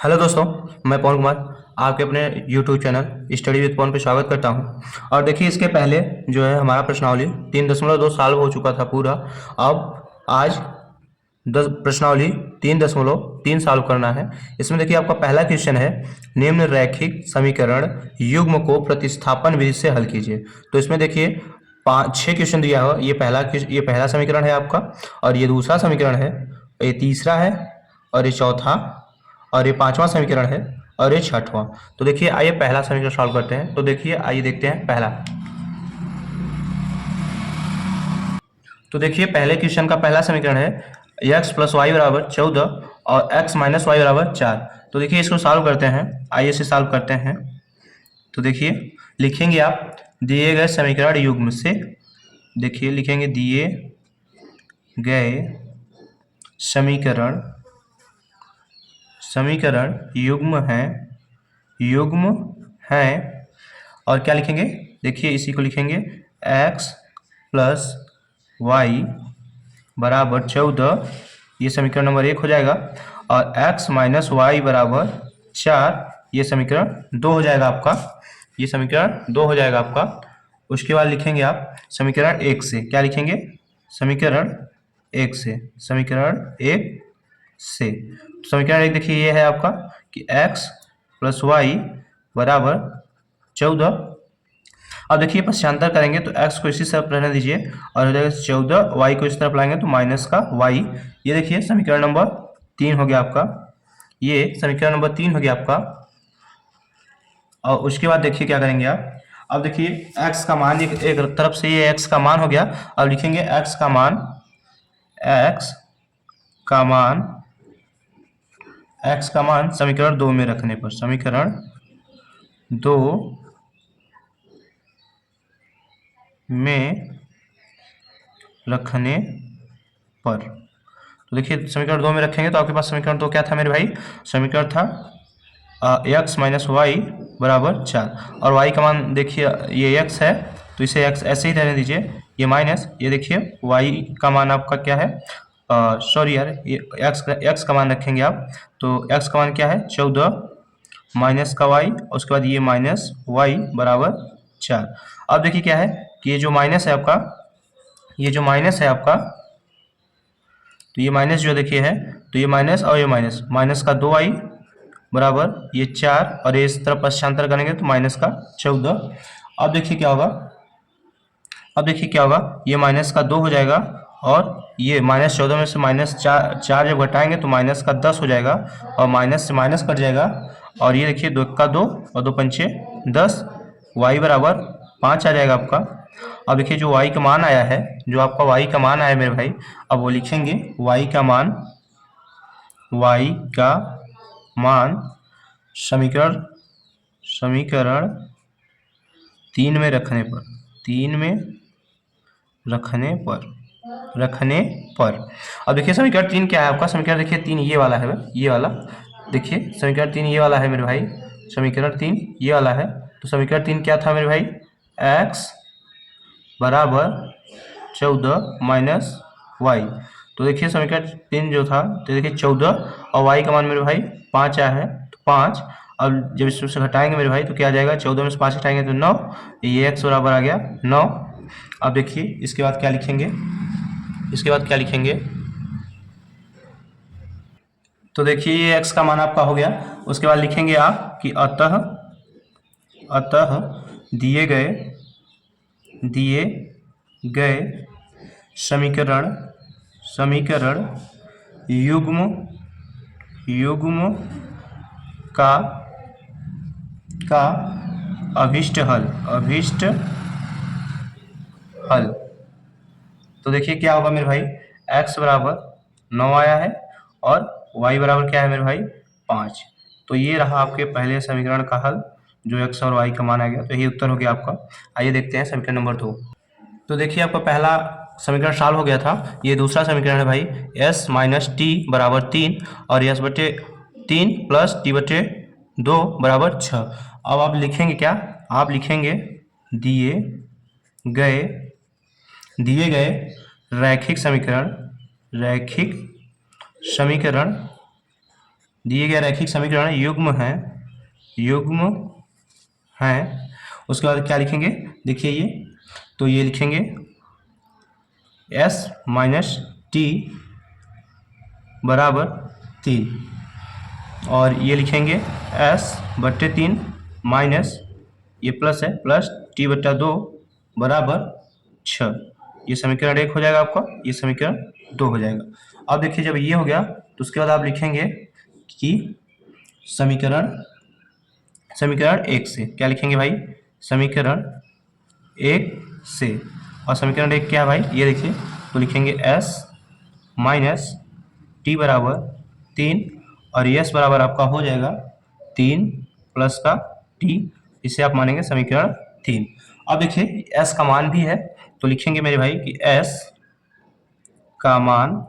Hello दोस्तों, मैं पवन कुमार आपके अपने यूट्यूब चैनल स्टडी विद पवन पे स्वागत करता हूं। और देखिए, इसके पहले जो है हमारा प्रश्नावली 3.2 साल हो चुका था पूरा। अब आज 10 प्रश्नावली 3.3 सॉल्व करना है। इसमें देखिए, आपका पहला क्वेश्चन है, निम्न रैखिक समीकरण युग्म को प्रतिस्थापन विधि से हल कीजिए। तो इसमें देखिए 6 क्वेश्चन दिया हुआ। ये पहला समीकरण है आपका, और ये दूसरा समीकरण है, ये तीसरा है, और ये चौथा, और ये पांचवा समीकरण है, और ये छठवां। तो देखिए, आइए पहला समीकरण सॉल्व करते हैं। तो देखिए, आइए देखते हैं पहला। तो देखिए, पहले क्वेश्चन का पहला समीकरण है x प्लस वाई बराबर 14 और x माइनस वाई बराबर 4। तो देखिए, इसको सॉल्व करते हैं। आइए इसे सॉल्व करते हैं। तो देखिए, लिखेंगे आप दिए गए समीकरण युग्म से। देखिए, लिखेंगे दिए गए समीकरण समीकरण युग्म है। और क्या लिखेंगे? देखिए, इसी को लिखेंगे x प्लस वाई बराबर 14, ये समीकरण नंबर 1 हो जाएगा। और x माइनस वाई बराबर 4, ये समीकरण 2 हो जाएगा आपका। ये समीकरण 2 हो जाएगा आपका। उसके बाद लिखेंगे आप समीकरण 1 से। क्या लिखेंगे? समीकरण 1 से। समीकरण 1 देखिए, ये है आपका कि x प्लस वाई बराबर 14। अब देखिए, पश्चांतर करेंगे तो x को इसी तरफ रहने दीजिए और हो जाएगा 14, y को इस तरफ लाएंगे तो माइनस का y। ये देखिए, समीकरण नंबर 3 हो गया आपका। ये समीकरण नंबर 3 हो गया आपका। और उसके बाद देखिए क्या करेंगे आप। अब देखिए, x का मान एक तरफ से, ये x का मान हो गया। अब लिखेंगे x का मान समीकरण 2 में रखने पर, समीकरण 2 में रखने पर। तो देखिए, समीकरण 2 में रखेंगे तो आपके पास समीकरण 2 क्या था मेरे भाई? समीकरण था x माइनस वाई बराबर 4। और y का मान देखिए, ये x है तो इसे x ऐसे ही रहने दीजिए। ये माइनस, ये देखिए y का मान आपका क्या है? सॉरी यार, ये x का मान रखेंगे आप। तो x का मान क्या है? 14 माइनस का y, और उसके बाद ये माइनस y बराबर 4। अब देखिए क्या है कि ये जो माइनस है आपका, तो ये माइनस जो देखिए है, तो ये माइनस और ये माइनस का 2i बराबर ये 4, और ये इस तरफ पश्चांतर करेंगे तो माइनस का 14। अब देखिए क्या होगा, ये माइनस का 2 हो जाएगा, और ये माइनस 14 में से माइनस 4 जब घटाएंगे तो माइनस का 10 हो जाएगा, और माइनस से माइनस कट जाएगा। और ये देखिए 2 का 2 और 2 पंचे 10, y बराबर 5 आ जाएगा आपका। अब देखिए, जो y का मान आया है, जो आपका y का मान आया मेरे भाई, अब वो लिखेंगे y का मान समीकरण 3 में रखने पर। अब देखिए, समीकरण 3 क्या है आपका? समीकरण देखिए 3 ये वाला है, ये वाला। देखिए, समीकरण 3 ये वाला है मेरे भाई, समीकरण 3 ये वाला है। तो समीकरण 3 क्या था मेरे भाई? x बराबर 14 माइनस वाई। तो देखिए, समीकरण 3 जो था, तो देखिए 14 और y का मान मेरे भाई 5 आया है, तो 5। अब जब इसमें से घटाएंगे मेरे भाई तो क्या आ जाएगा? 14 में से 5 घटाएंगे तो 9, ये x बराबर आ गया 9। अब देखिए, इसके बाद क्या लिखेंगे? तो देखिए, ये x का मान आपका हो गया। उसके बाद लिखेंगे आप कि अतः दिए गए समीकरण युग्म का अभिष्ट हल। तो देखिए क्या होगा मेरे भाई, x बराबर 9 आया है, और y बराबर क्या है मेरे भाई? 5। तो ये रहा आपके पहले समीकरण का हल, जो x और y का मान आ गया। तो यही उत्तर हो गया आपका। आइए देखते हैं समीकरण नंबर 2। तो देखिए, आपका पहला समीकरण सॉल्व हो गया था। ये दूसरा समीकरण है भाई, s माइनस टी बराबर 3 और s बटे 3 प्लस टी बटे 2 बराबर 6। अब आप लिखेंगे क्या? आप लिखेंगे दिए गए रैखिक समीकरण दिए गए रैखिक समीकरण युग्म है। उसके बाद क्या लिखेंगे, देखिए ये, तो ये लिखेंगे s माइनस टी बराबर 3 और ये लिखेंगे s/3 माइनस ये प्लस है प्लस t/2 बराबर 6। ये समीकरण 1 हो जाएगा आपका, ये समीकरण 2 हो जाएगा। अब देखिए जब ये हो गया तो उसके बाद आप लिखेंगे कि समीकरण 1 से क्या लिखेंगे भाई, समीकरण 1 से, और समीकरण 1 क्या है भाई, ये देखिए, तो लिखेंगे s माइनस टी बराबर 3 और s बराबर आपका हो जाएगा 3 प्लस का t, इसे आप मानेंगे समीकरण 3। अब देखिए s का मान भी है, तो लिखेंगे मेरे भाई कि s का मान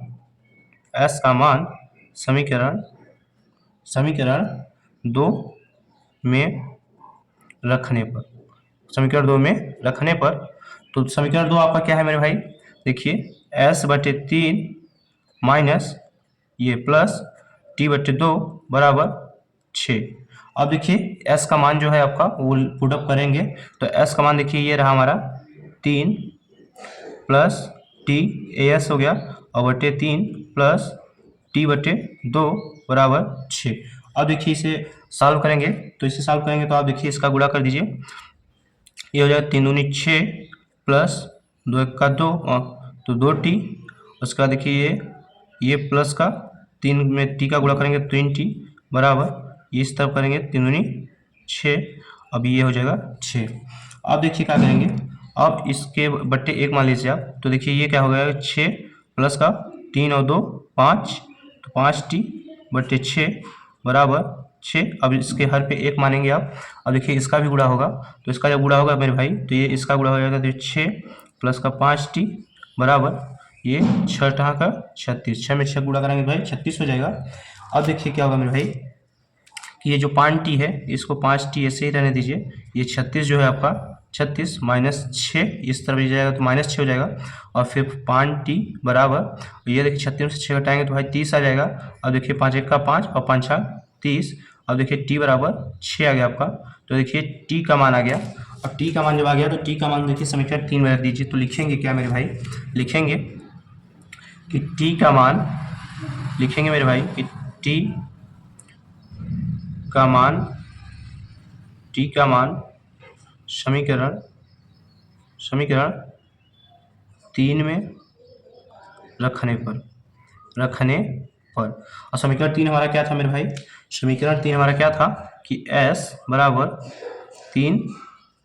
समीकरण 2 में रखने पर, तो समीकरण 2 आपका क्या है मेरे भाई, देखिए s/3 माइनस ये प्लस t/2 बराबर 6। अब देखिए s का मान जो है आपका वो पुट अप करेंगे, तो s का मान देखिए ये रहा हमारा 3 प्लस t as हो गया और बटे 3 प्लस t/2 बराबर 6। अब देखिए इसे सॉल्व करेंगे, तो आप देखिए इसका गुणा कर दीजिए, ये हो जाएगा 3 दूनी 6 प्लस 2 1 का 2 तो 2t। उसके बाद देखिए ये प्लस का 3 में t का गुणा करेंगे 3t बराबर ये इस तरफ करेंगे 3 दूनी 6, अब ये हो जाएगा 6। अब देखिए क्या करेंगे, अब इसके बट्टे 1 मान लीजिए आप, तो देखिए ये क्या हो गया 6 प्लस का 3 और 2 5, तो 5t बट्टे 6 बराबर 6। अब इसके हर पे 1 मानेंगे आप। अब देखिए इसका भी गुणा होगा, तो इसका जब गुणा होगा मेरे भाई तो ये इसका गुणा हो जाएगा, तो 6 प्लस का 5t बराबर ये 6 का 36, 6 में 6 गुणा करेंगे भाई 36 हो जाएगा। अब देखिए क्या होगा मेरे भाई कि ये जो 5t है इसको 5t ऐसे ही रहने दीजिए, ये 36 जो है आपका 36 माइनस 6 इस तरफ जाएगा तो माइनस 6 हो जाएगा, और फिर 5t बराबर ये देखिए 36 में से 6 घटाएंगे तो भाई 30 आ जाएगा। अब देखिए 5 1 का 5 और 5 6 30। अब देखिए t बराबर 6 आ गया आपका, तो देखिए t का मान आ गया। अब t का मान जब आ गया तो t का मान देखिए समीकरण 3 में रख दीजिए, तो लिखेंगे क्या मेरे भाई, लिखेंगे कि t का मान, लिखेंगे मेरे भाई कि t का मान समीकरण 3 में रखने पर, और समीकरण 3 हमारा क्या था मेरे भाई, समीकरण 3 हमारा क्या था कि s बराबर 3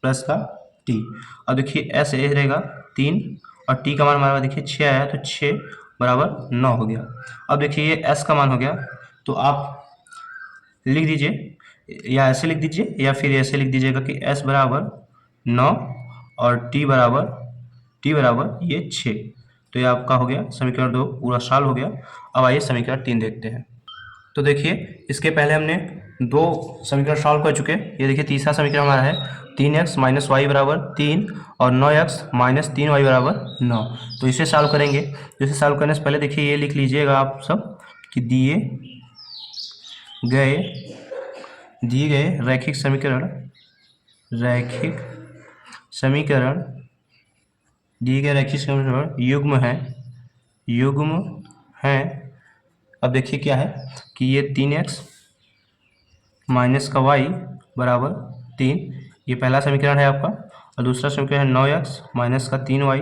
प्लस का t। अब देखिए s ये रहेगा 3 और t का मान हमारा देखिए 6 आया, तो 6 बराबर 9 हो गया। अब देखिए ये s का मान हो गया, तो आप लिख दीजिए, या ऐसे लिख दीजिए या फिर ऐसे लिख दीजिएगा कि s बराबर 9 और t बराबर ये 6। तो ये आपका हो गया समीकरण 2 पूरा सॉल्व हो गया। अब आइए समीकरण 3 देखते हैं। तो देखिए इसके पहले हमने 2 समीकरण सॉल्व कर चुके हैं। ये देखिए तीसरा समीकरण हमारा है 3x माइनस वाई बराबर 3 और 9x माइनस 3y बराबर 9। तो इसे सॉल्व करेंगे, तो इसे सॉल्व करने से पहले देखिए ये लिख लीजिएगा आप सब कि दिए गए रैखिक समीकरण दिए गए रैखिक समीकरण युग्म है। अब देखिए क्या है कि ये 3x माइनस का y बराबर 3, ये पहला समीकरण है आपका, और दूसरा समीकरण है 9x माइनस का 3y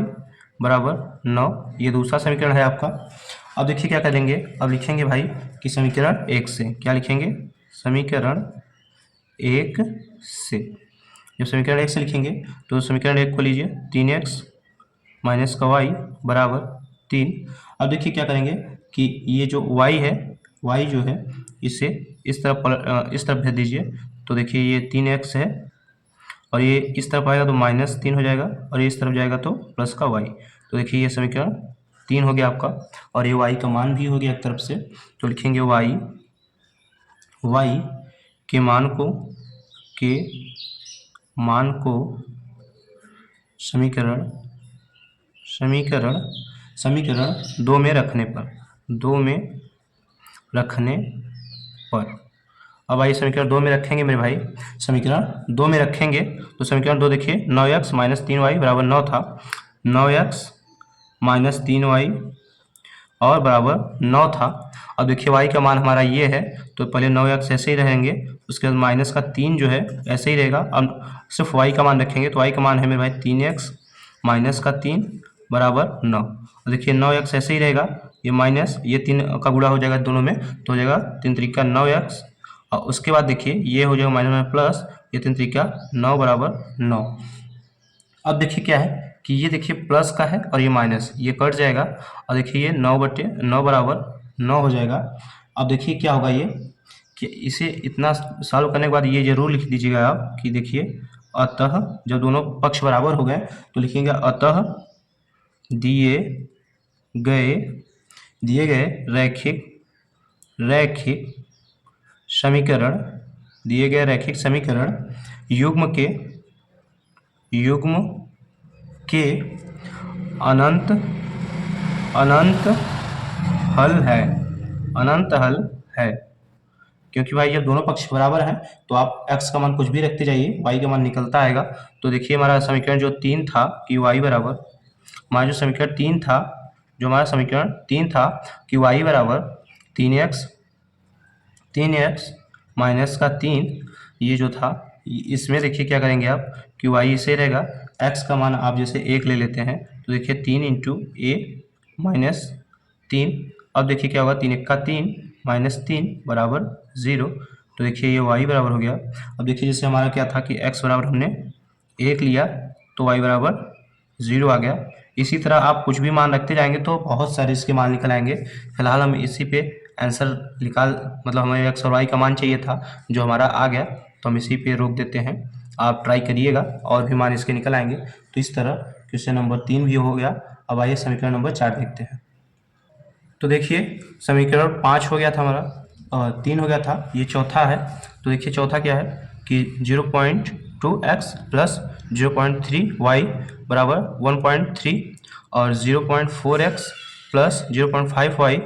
बराबर 9, ये दूसरा समीकरण है आपका। अब देखिए क्या करेंगे, अब लिखेंगे भाई कि समीकरण 1 से, क्या लिखेंगे, समीकरण 1 से, जब समीकरण 1 से लिखेंगे तो समीकरण 1 को लीजिए 3x माइनस का y बराबर 3। अब देखिए क्या करेंगे कि ये जो y है, y जो है इसे इस तरफ भेज दीजिए, तो देखिए ये 3x है और ये इस तरफ आएगा तो माइनस 3 हो जाएगा, और ये इस तरफ जाएगा तो प्लस का y। तो देखिए ये समीकरण 3 हो गया आपका, और ये y का मान भी हो गया एक तरफ से, तो लिखेंगे y के मान को समीकरण 2 में रखने पर। अब आइए समीकरण 2 में रखेंगे मेरे भाई, समीकरण 2 में रखेंगे तो समीकरण 2 देखिए 9x माइनस 3y बराबर 9 था, 9x माइनस 3y और बराबर 9 था। अब देखिए y का मान हमारा ये है तो पहले 9x ऐसे ही रहेंगे, उसके बाद माइनस का 3 जो है ऐसे ही रहेगा। अब सिर्फ y का मान रखेंगे तो y का मान है मेरे भाई 3x माइनस का 3 बराबर 9। देखिए 9x ऐसे ही रहेगा, ये माइनस ये 3 का गुणा हो जाएगा दोनों में तो हो जाएगा 3 त्रिका 9x, और उसके बाद देखिए ये हो जाएगा माइनस में प्लस ये 3 त्रिका 9 बराबर 9। अब देखिए क्या है कि ये देखिए प्लस का है और ये माइनस, ये कट जाएगा और देखिए ये 9/9 बराबर 9 हो जाएगा। अब देखिए क्या होगा ये कि इसे इतना सॉल्व करने के बाद ये जरूर लिख दीजिएगा आप कि देखिए अतः जब दोनों पक्ष बराबर हो गए तो लिखेंगे अतः दिए गए रैखिक समीकरण युग्म के अनंत हल है। क्योंकि भाई जब दोनों पक्ष बराबर हैं तो आप x का मान कुछ भी रखते जाइए, y का मान निकलता आएगा। तो देखिए हमारा समीकरण जो 3 था कि y बराबर, हमारा जो समीकरण 3 था कि y बराबर 3x माइनस का 3, ये जो था इसमें देखिए क्या करेंगे आप कि y इसे रहेगा, x का मान आप जैसे 1 ले लेते हैं तो देखिए 3 इंटू a माइनस 3। अब देखिए क्या होगा 3 1 का 3 माइनस 3 बराबर 0। तो देखिए ये y बराबर हो गया। अब देखिए जैसे हमारा क्या था कि x बराबर हमने 1 लिया तो y बराबर 0 आ गया। इसी तरह आप कुछ भी मान रखते जाएंगे तो बहुत सारे इसके मान निकल आएंगे। फिलहाल हम इसी पे आंसर मतलब हमें x और y का मान चाहिए था जो हमारा आ गया, तो हम इसी पे रोक देते हैं। आप ट्राई करिएगा और भी मान इसके निकल आएंगे। तो इस तरह क्वेश्चन नंबर 3 भी हो गया। अब आइए समीकरण नंबर 4 देखते हैं। तो देखिए समीकरण 5 हो गया था हमारा और 3 हो गया था, ये चौथा है। तो देखिए चौथा क्या है कि 0.2x प्लस 0.3y बराबर 1.3 और 0.4x प्लस 0.5y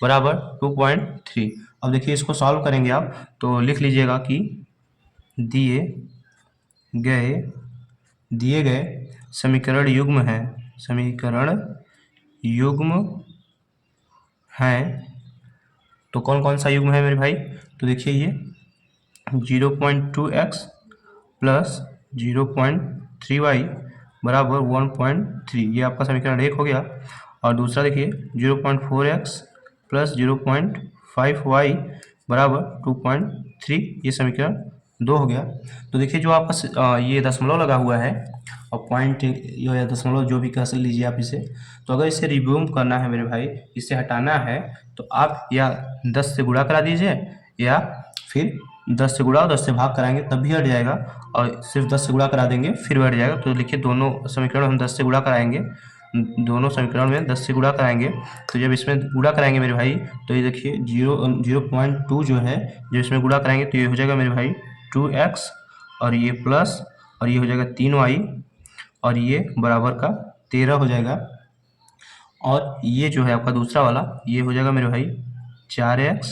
बराबर 2.3। अब देखिए इसको सॉल्व करेंगे आप तो लिख लीजिएगा कि दिए गए समीकरण युग्म है। तो कौन कौन सा युग्म है मेरे भाई? तो देखिए ये 0.2x प्लस 0.3y बराबर 1.3, ये आपका समीकरण 1 हो गया। और दूसरा देखिए 0.4x प्लस 0.5y बराबर 2.3, ये समीकरण 2 हो गया। तो देखिए जो आपका ये दशमलव लगा हुआ है और पॉइंट या दशमलव जो भी कह लीजिए आप इसे, तो अगर इसे रिमूव करना है मेरे भाई, इसे हटाना है तो आप या 10 से गुणा करा दीजिए या फिर 10 से गुणा और 10 से भाग कराएंगे तब भी हट जाएगा, और सिर्फ 10 से गुणा करा देंगे फिर हट जाएगा। तो देखिए दोनों समीकरण हम 10 से गुणा कराएंगे, दोनों समीकरण में 10 से गुणा कराएंगे। तो जब इसमें गुणा कराएंगे मेरे भाई तो ये देखिए 0.2 जो है, जब इसमें गुणा कराएंगे तो ये हो जाएगा मेरे भाई 2x और ये प्लस और ये हो जाएगा 3y और ये बराबर का 13 हो जाएगा। और ये जो है आपका दूसरा वाला ये हो जाएगा मेरे भाई 4x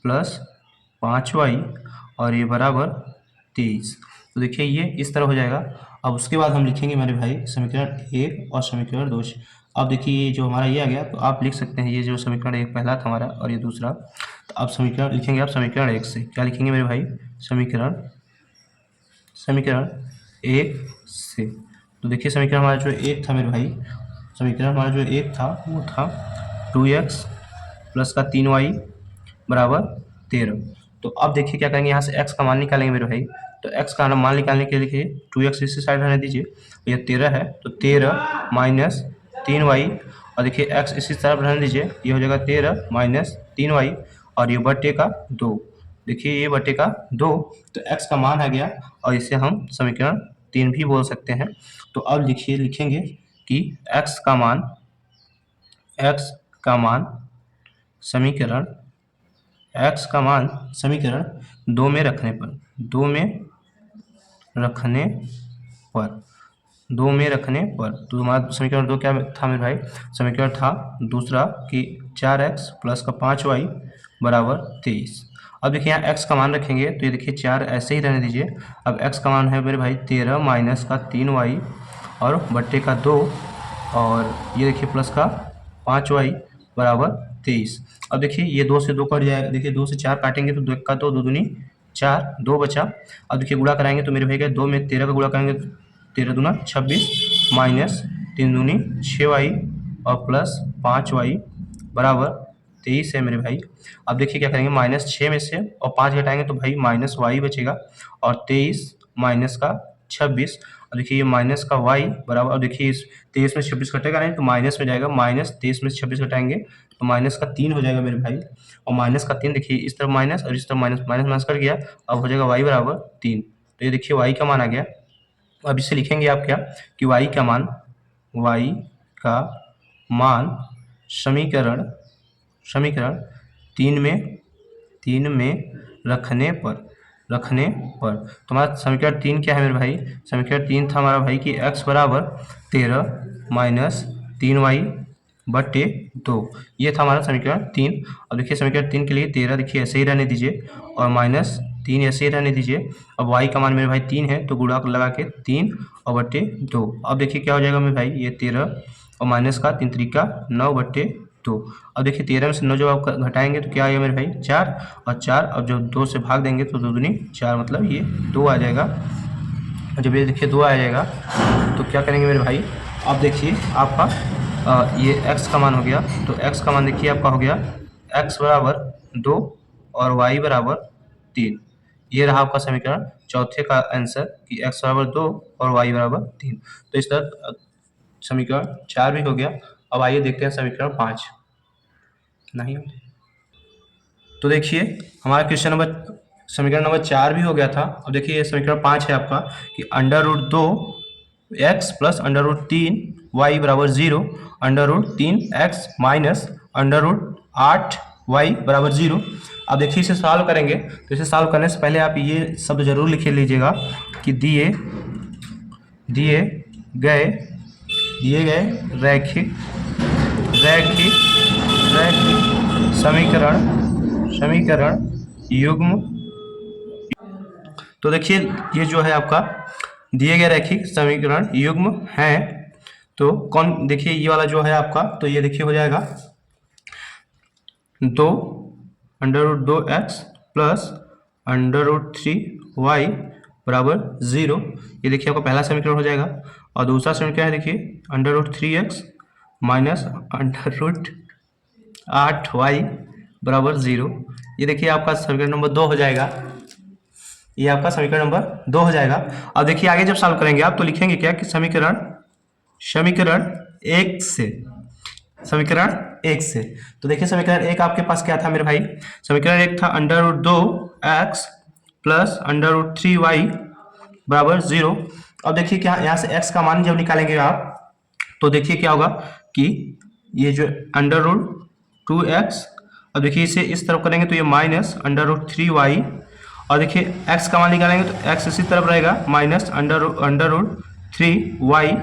प्लस 5y और ये बराबर 23। तो देखिए ये इस तरह हो जाएगा। अब उसके बाद हम लिखेंगे मेरे भाई समीकरण 1 और समीकरण 2। अब देखिए ये जो हमारा ये आ गया तो आप लिख सकते हैं ये जो समीकरण 1 पहला था हमारा और ये दूसरा। तो अब समीकरण लिखेंगे आप समीकरण 1 से क्या लिखेंगे मेरे भाई? समीकरण 1 से। तो देखिए समीकरण हमारा जो 1 था मेरे भाई, समीकरण हमारा जो 1 था वो था 2x प्लस का 3y बराबर 13। तो अब देखिए क्या करेंगे, यहाँ से x का मान निकालेंगे मेरे भाई। तो x का मान निकालने के लिए 2x इसी साइड रहने दीजिए, ये 13 है तो 13 माइनस 3y और देखिए x इसी तरफ रहने दीजिए, ये हो जाएगा 13 माइनस 3y और ये बटे का 2। देखिए ये बटे का 2, तो x का मान आ गया और इसे हम समीकरण 3 भी बोल सकते हैं। तो अब लिखेंगे कि x का समीकरण 2 में रखने पर तो हमारा समीकरण 2 क्या था मेरे भाई? समीकरण था दूसरा कि 4x प्लस का 5y बराबर 23। अब देखिए यहाँ x का मान रखेंगे तो ये देखिए 4 ऐसे ही रहने दीजिए। अब x का मान है मेरे भाई 13 माइनस का 3y और बट्टे का 2 और ये देखिए प्लस का 5y बराबर 23। अब देखिए ये 2 से 2 कट जाएगा, देखिए 2 से 4 काटेंगे तो 2 का 2, 2 दूनी 4, 2 बचा। अब देखिए गुणा कराएंगे तो मेरे भाई का 2 में 13 का गुणा करेंगे तो 13 दूना 26 माइनस 3 दूनी 6y और प्लस 5y बराबर 23 है मेरे भाई। अब देखिए क्या करेंगे, -6 में से और 5 घटाएंगे तो भाई -y बचेगा और 23 माइनस का 26। अब देखिए ये माइनस का y बराबर, अब देखिए इस 23 में 26 घटेगा नहीं तो माइनस में जाएगा, -23 में से 26 घटाएंगे तो माइनस का 3 हो जाएगा मेरे भाई। और माइनस का 3 देखिए इस तरफ माइनस और इस तरफ माइनस, माइनस माइनस कट गया, अब हो जाएगा y बराबर 3। तो ये देखिए y का मान आ गया। अब इसे लिखेंगे आप क्या कि y का मान समीकरण 3 में रखने पर तो हमारा समीकरण 3 क्या है मेरे भाई, समीकरण 3 था हमारा भाई कि x बराबर 13 माइनस 3y बट्टे 2, ये था हमारा समीकरण 3। अब देखिए समीकरण 3 के लिए 13 देखिए ऐसे ही रहने दीजिए और -3 ऐसे ही रहने दीजिए। अब y का मान मेरे भाई 3 है तो गुणा लगा के 3 और बट्टे 2। अब देखिए क्या हो जाएगा मेरे भाई, ये 13 और माइनस का 3 3 का 9 बट्टे 2। अब देखिए 13 में से 9 जब आप घटाएंगे तो क्या आएगा मेरे भाई 4 और 4, अब जब 2 से भाग देंगे तो 2 दूनी 4, मतलब ये 2 आ जाएगा। जब ये देखिए 2 आ जाएगा तो क्या करेंगे मेरे भाई, अब देखिए आपका ये x का मान हो गया, तो x का मान देखिए आपका हो गया x बराबर 2 और y बराबर 3। ये रहा आपका समीकरण चौथे का आंसर कि x बराबर 2 और y बराबर 3। तो इस तरह समीकरण 4 भी हो गया। अब आइए देखते हैं समीकरण 5। नहीं, तो देखिए हमारा समीकरण नंबर 4 भी हो गया था। अब देखिए समीकरण 5 है आपका कि √2x प्लस √3y बराबर 0, √3x माइनस √8y बराबर 0। अब देखिए इसे सॉल्व करेंगे तो इसे सॉल्व करने से पहले आप ये शब्द जरूर लिख लीजिएगा कि दिए गए रैखिक समीकरण युग्म। तो देखिए ये जो है आपका दिए गए रैखिक समीकरण युग्म है, तो कौन, देखिए ये वाला जो है आपका, तो ये देखिए हो जाएगा 2 √2x प्लस √3y बराबर 0। ये देखिए आपका पहला समीकरण हो जाएगा। और दूसरा समीकरण है देखिए √3x माइनस √8y बराबर 0। ये देखिए आपका समीकरण नंबर 2 हो जाएगा। ये आपका समीकरण नंबर 2 हो जाएगा। अब देखिए आगे जब सॉल्व करेंगे आप तो लिखेंगे क्या कि समीकरण 1 से। तो देखिए समीकरण 1 आपके पास क्या था मेरे भाई, समीकरण 1 था √2x प्लस √3y बराबर 0। अब देखिए क्या यहाँ से x का मान जब निकालेंगे आप तो देखिए क्या होगा कि ये जो √2x, अब देखिए इसे इस तरफ करेंगे तो ये माइनस √3y, और देखिए x का मान निकालेंगे तो x इसी तरफ रहेगा माइनस √3y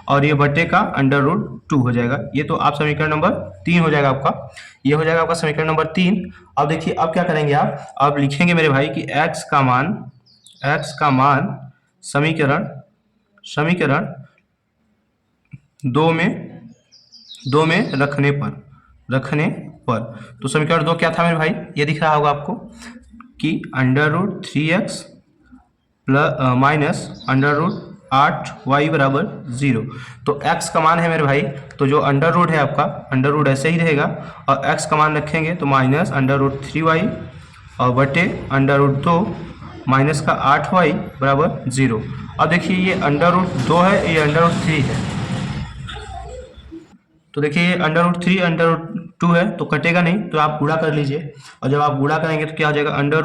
और ये बटे का √2 हो जाएगा। ये तो आप समीकरण नंबर 3 हो जाएगा आपका, ये हो जाएगा आपका समीकरण नंबर 3। अब देखिए अब क्या करेंगे आप लिखेंगे मेरे भाई कि x का मान समीकरण 2 में रखने पर। तो समीकरण 2 क्या था मेरे भाई, ये दिख रहा होगा आपको कि √3x माइनस √8y बराबर 0। तो x का मान है मेरे भाई, तो जो अंडर रूट है आपका अंडर रूट ऐसे ही रहेगा और x का मान रखेंगे तो माइनस √3y और बटे √2 माइनस का 8y बराबर 0। अब देखिए ये √2 है, ये √3 है, तो देखिए ये √3 √2 है तो कटेगा नहीं, तो आप गुणा कर लीजिए। और जब आप गुणा करेंगे तो क्या हो जाएगा, अंडर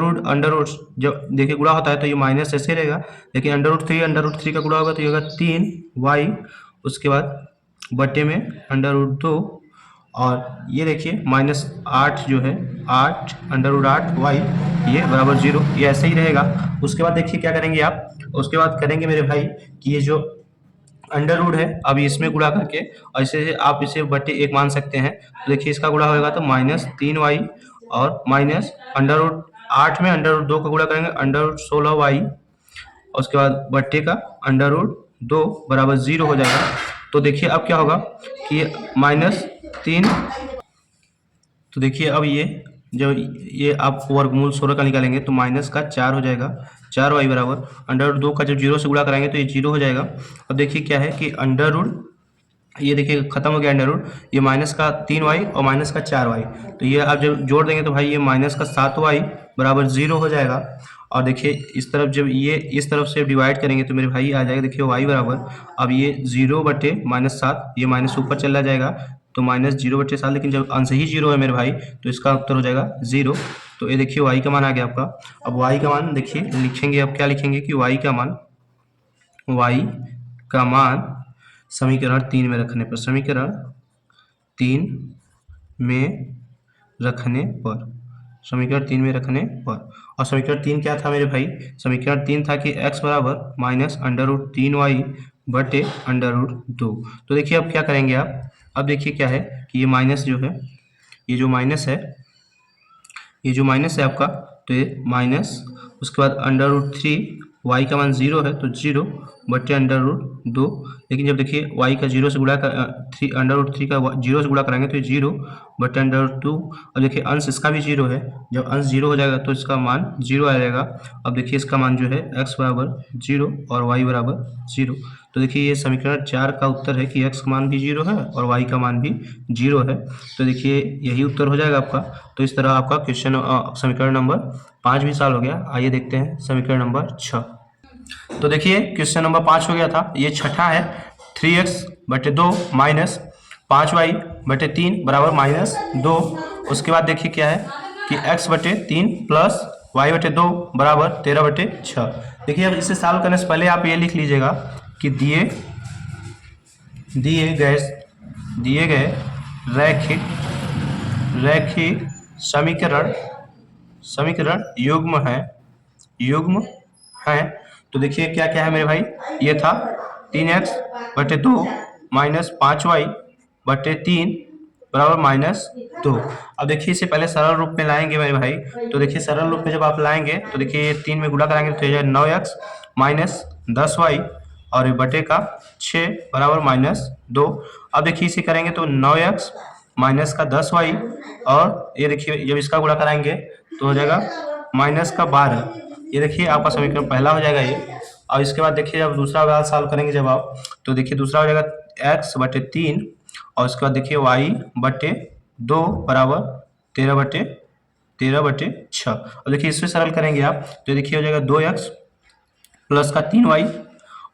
रूट जब देखिए गुणा होता है तो ये माइनस ऐसे रहेगा, लेकिन √3 का गुणा होगा तो ये होगा 3y, उसके बाद बटे में √2 और ये देखिए -8 जो है 8 √8y ये बराबर 0, ये ऐसे ही रहेगा। उसके बाद देखिए क्या करेंगे आप, उसके बाद करेंगे मेरे भाई कि ये जो अंडर रूट है अब इसमें गुणा करके और इसे आप इसे बटे 1 मान सकते हैं। तो देखिए इसका गुणा होगा तो -3y और माइनस 8 में अंडर रूट 2 का गुणा करेंगे, अंडर रूट 16y, और उसके बाद बट्टे का अंडर रूट 2 बराबर 0 हो जाएगा। तो देखिए अब क्या होगा कि -3, तो देखिए अब ये जब ये आप वर्गमूल 16 का निकालेंगे तो माइनस का 4 हो जाएगा, 4y बराबर अंडर रूट 2 का जब 0 से गुणा कराएंगे तो ये 0 हो जाएगा। अब देखिए क्या है कि अंडर रूट, ये देखिए खत्म हो गया अंडर रूट, ये माइनस का 3y और माइनस का 4y, तो ये आप जब जोड़ देंगे तो भाई ये माइनस का 7y बराबर 0 हो जाएगा। और देखिए इस तरफ जब ये इस तरफ से डिवाइड करेंगे तो मेरे भाई आ जाएगा, देखिए y बराबर, अब ये 0 बटे -7, ये माइनस ऊपर चला जाएगा तो -0/7, लेकिन जब अंश ही 0 है मेरे भाई तो इसका उत्तर हो जाएगा 0। तो ये देखिए y का मान आ गया आपका। अब y का मान देखिए लिखेंगे, अब क्या लिखेंगे कि y का मान समीकरण 3 में रखने पर, समीकरण 3 में रखने पर, समीकरण 3 में रखने पर, और समीकरण 3 क्या था मेरे भाई, समीकरण 3 था कि x बराबर माइनस अंडर रूट 3y बटे अंडर रूट 2। तो देखिए अब क्या करेंगे आप, अब देखिए क्या है कि ये माइनस जो है, ये जो माइनस है, ये जो माइनस है आपका, तो ये माइनस, उसके बाद अंडर रूट 3, वाई का मान 0 है तो 0 बटे अंडर रूट 2, लेकिन जब देखिए वाई का 0 से गुणा कर 3 अंडर रूट 3 का 0 से गुणा कराएंगे तो ये 0 बटे अंडर रूट 2, और देखिए अंश इसका भी 0 है, जब अंश 0 हो जाएगा तो इसका मान 0 आ जाएगा। अब देखिए इसका मान जो है x बराबर 0 और y बराबर 0, तो देखिए ये समीकरण 4 का उत्तर है कि x का मान भी 0 है और y का मान भी 0 है। तो देखिए यही उत्तर हो जाएगा आपका। तो इस तरह आपका क्वेश्चन समीकरण नंबर 5 भी सॉल्व हो गया। आइए देखते हैं समीकरण नंबर 6। तो देखिए क्वेश्चन नंबर 5 हो गया था, ये छठा है, 3x बटे 2 माइनस 5y बटे 3 बराबर -2। उसके बाद देखिए क्या है कि x बटे 3 प्लस y बटे 2 बराबर 13 बटे 6। देखिए अब इसे सॉल्व करने से पहले आप ये लिख लीजिएगा कि दिए गए रैखिक समीकरण युग्म है। तो देखिए क्या क्या है मेरे भाई, ये था 3x बटे 2 माइनस 5y बटे 3 बराबर -2। अब देखिए इसे पहले सरल रूप में लाएंगे मेरे भाई, तो देखिए सरल रूप में जब आप लाएंगे तो देखिए ये 3 में गुणा कराएंगे तो ये 9x माइनस 10y और ये बटे का 6 बराबर -2। अब देखिए इसे करेंगे तो 9x माइनस का 10y, और ये देखिए जब इसका गुणा कराएंगे तो हो जाएगा माइनस का 12। ये देखिए आपका समीकरण पहला हो जाएगा ये। और इसके बाद देखिए जब दूसरा वाला सॉल्व करेंगे जब आप, तो देखिए दूसरा हो जाएगा x बटे 3, और उसके बाद देखिए y बटे 2 बराबर 13 बटे 6। और देखिए इससे सरल करेंगे आप तो देखिए हो जाएगा 2x प्लस का 3y,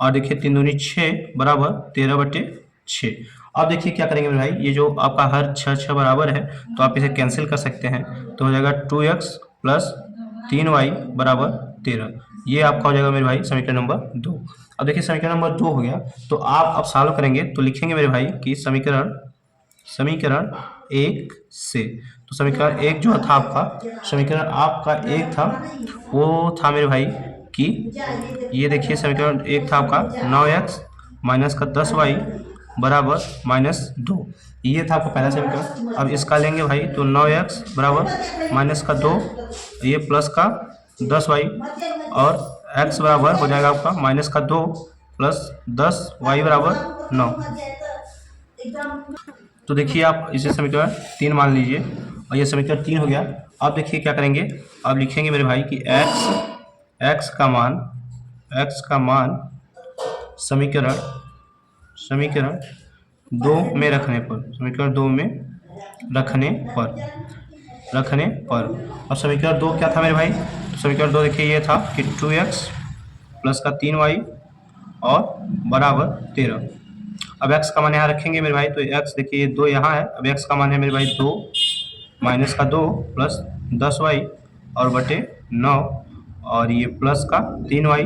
और देखिए 3 दूनी 6 बराबर 13 बटे 6। अब देखिए क्या करेंगे मेरे भाई, ये जो आपका हर 6 बराबर है तो आप इसे कैंसिल कर सकते हैं, तो हो जाएगा 2x प्लस 3y बराबर 13। ये आपका हो जाएगा मेरे भाई समीकरण नंबर 2। अब देखिए समीकरण नंबर 2 हो गया, तो आप अब सॉल्व करेंगे तो लिखेंगे मेरे भाई कि समीकरण 1 से, तो समीकरण 1 जो था आपका, समीकरण आपका 1 था वो था मेरे भाई कि ये देखिए समीकरण 1 था आपका 9x माइनस का 10y बराबर -2, ये था आपका पहला समीकरण। अब इसका लेंगे भाई तो 9x बराबर माइनस का 2, ये प्लस का 10y, और x बराबर हो जाएगा आपका माइनस का 2 प्लस 10y बराबर 9। तो देखिए आप इसे समीकरण 3 मान लीजिए, और ये समीकरण 3 हो गया। अब देखिए क्या करेंगे, अब लिखेंगे मेरे भाई कि x का मान समीकरण 2 में रखने पर, समीकरण 2 में रखने पर। अब समीकरण 2 क्या था मेरे भाई, तो समीकरण 2 देखिए ये था कि 2x प्लस का 3y और बराबर 13। अब x का मान यहाँ रखेंगे मेरे भाई, तो x देखिए ये 2 यहाँ है, अब x का मान है मेरे भाई 2 माइनस का 2 प्लस 10y और बटे 9, और ये प्लस का 3y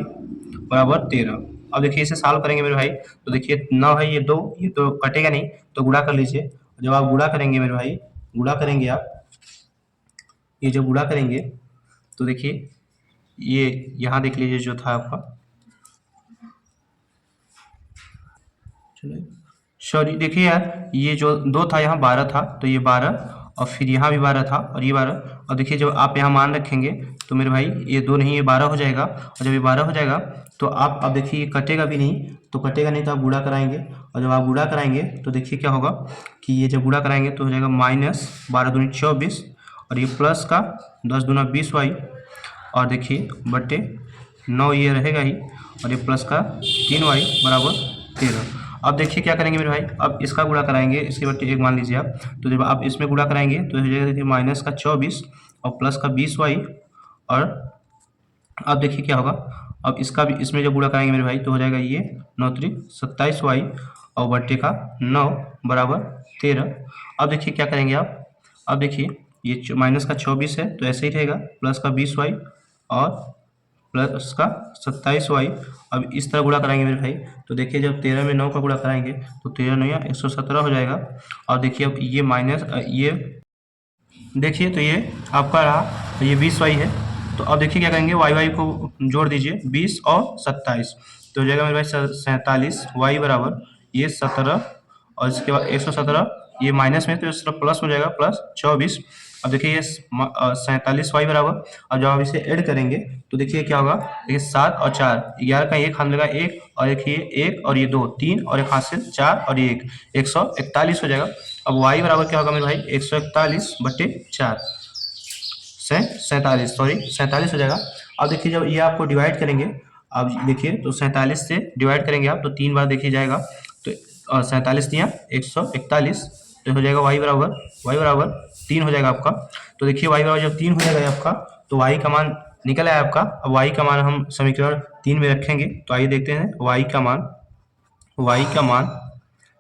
बराबर 13। अब देखिए इसे सॉल्व करेंगे मेरे भाई, तो देखिए 9 है, ये 2, ये तो कटेगा नहीं तो गुणा कर लीजिए। जब आप गुणा करेंगे मेरे भाई, गुणा करेंगे आप, ये जब गुणा करेंगे तो देखिए ये यहाँ देख लीजिए जो था आपका, चलिए सॉरी देखिए यार, ये जो 2 था यहाँ 12 था, तो ये 12 और फिर यहाँ भी 12 था और ये 12। और देखिए जब आप यहाँ मान रखेंगे तो मेरे भाई ये 2 नहीं, ये 12 हो जाएगा। और जब ये 12 हो जाएगा तो आप अब देखिए ये कटेगा भी नहीं, तो कटेगा नहीं तो आप गुणा कराएंगे। और जब आप गुणा कराएंगे तो देखिए क्या होगा कि ये जब गुणा कराएंगे तो हो जाएगा -12 दूनी 24, और ये प्लस का 10 दूना 20y, और देखिए बटे 9 ये रहेगा ही, और ये प्लस का 3y बराबर 13। अब देखिए क्या करेंगे मेरे भाई, अब इसका गुणा कराएंगे, इसके बट्टे 1 मान लीजिए आप। तो जब आप इसमें गुणा कराएंगे तो हो जाएगा देखिए माइनस का 24 और प्लस का 20y, और अब देखिए क्या होगा, अब इसका भी इसमें जब गुणा कराएंगे मेरे भाई तो हो जाएगा ये 9 त्रिक 27y और बट्टे का 9 बराबर 13। अब देखिए क्या करेंगे आप, अब देखिए ये माइनस का 24 है तो ऐसे ही रहेगा, प्लस का 20y और प्लस का 27y। अब इस तरह गुणा कराएंगे मेरे भाई तो देखिए जब 13 में 9 का गुणा कराएंगे तो 13 9 117 हो जाएगा। और देखिए अब ये माइनस ये देखिए तो ये आपका रहा, ये 20y है। तो अब देखिए क्या करेंगे, y को जोड़ दीजिए 20 और 27, तो हो जाएगा मेरे भाई 47, y बराबर ये 17 और इसके बाद 117, ये माइनस में तो इस तरफ प्लस हो जाएगा प्लस 24। अब देखिए ये 47y बराबर, अब जब आप इसे ऐड करेंगे तो देखिए क्या होगा, देखिए 7 और 4 11 का एक हाथ में लगा 1, और देखिए 1 और ये 2 3 और एक हाथ से 4 और ये 1 141 हो जाएगा। अब y बराबर क्या होगा मेरे भाई 141 बटे 4 से 47 हो जाएगा। अब देखिए जब ये आपको डिवाइड करेंगे, अब देखिए तो 47 से डिवाइड करेंगे आप तो 3 बार देखिए जाएगा, तो 47 दिया 141, तो हो जाएगा y बराबर 3 हो जाएगा आपका। तो देखिए y बराबर जब 3 हो जाएगा आपका तो y का मान निकल आया आपका। अब y का मान हम समीकरण 3 में रखेंगे, तो आइए देखते हैं y का मान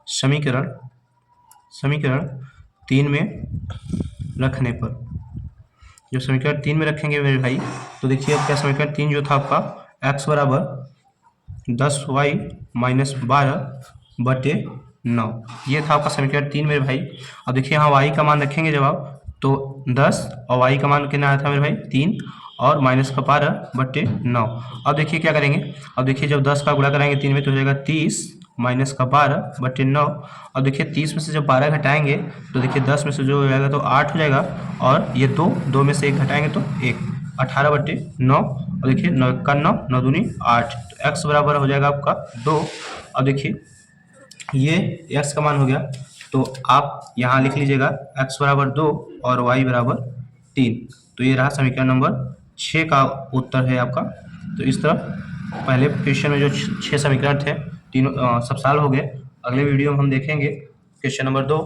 समीकरण 3 में रखने पर, जो समीकरण 3 में रखेंगे मेरे भाई तो देखिए अब क्या समीकरण 3 जो था आपका x बराबर 10y माइनस 12 बटे 9, ये था आपका समीकरण 3 मेरे भाई। अब देखिए यहाँ y का मान रखेंगे जब आप तो 10 और y का मान कितना आया था मेरे भाई 3 और माइनस का 12 बटे 9। अब देखिए क्या करेंगे, अब देखिए जब 10 का गुणा कराएंगे 3 में तो हो जाएगा 30 माइनस का 12 बटे 9। अब देखिए 30 में से जब 12 घटाएंगे तो देखिए 10 में से जो हो जाएगा तो 8 हो जाएगा, और ये 2 में से 1 घटाएंगे तो 1 18 बटे 9। और देखिए 9 का 9 दूनी 8, तो x बराबर हो जाएगा आपका 2। अब देखिए ये x का मान हो गया, तो आप यहाँ लिख लीजिएगा x बराबर 2 और y बराबर 3। तो ये रहा समीकरण नंबर 6 का उत्तर है आपका। तो इस तरह पहले क्वेश्चन में जो 6 समीकरण थे तीनों सब सॉल्व हो गए। अगले वीडियो में हम देखेंगे क्वेश्चन नंबर 2।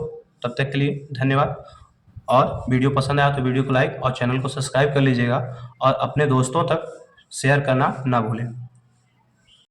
तब तक के लिए धन्यवाद, और वीडियो पसंद आया तो वीडियो को लाइक और चैनल को सब्सक्राइब कर लीजिएगा, और अपने दोस्तों तक शेयर करना ना भूलें।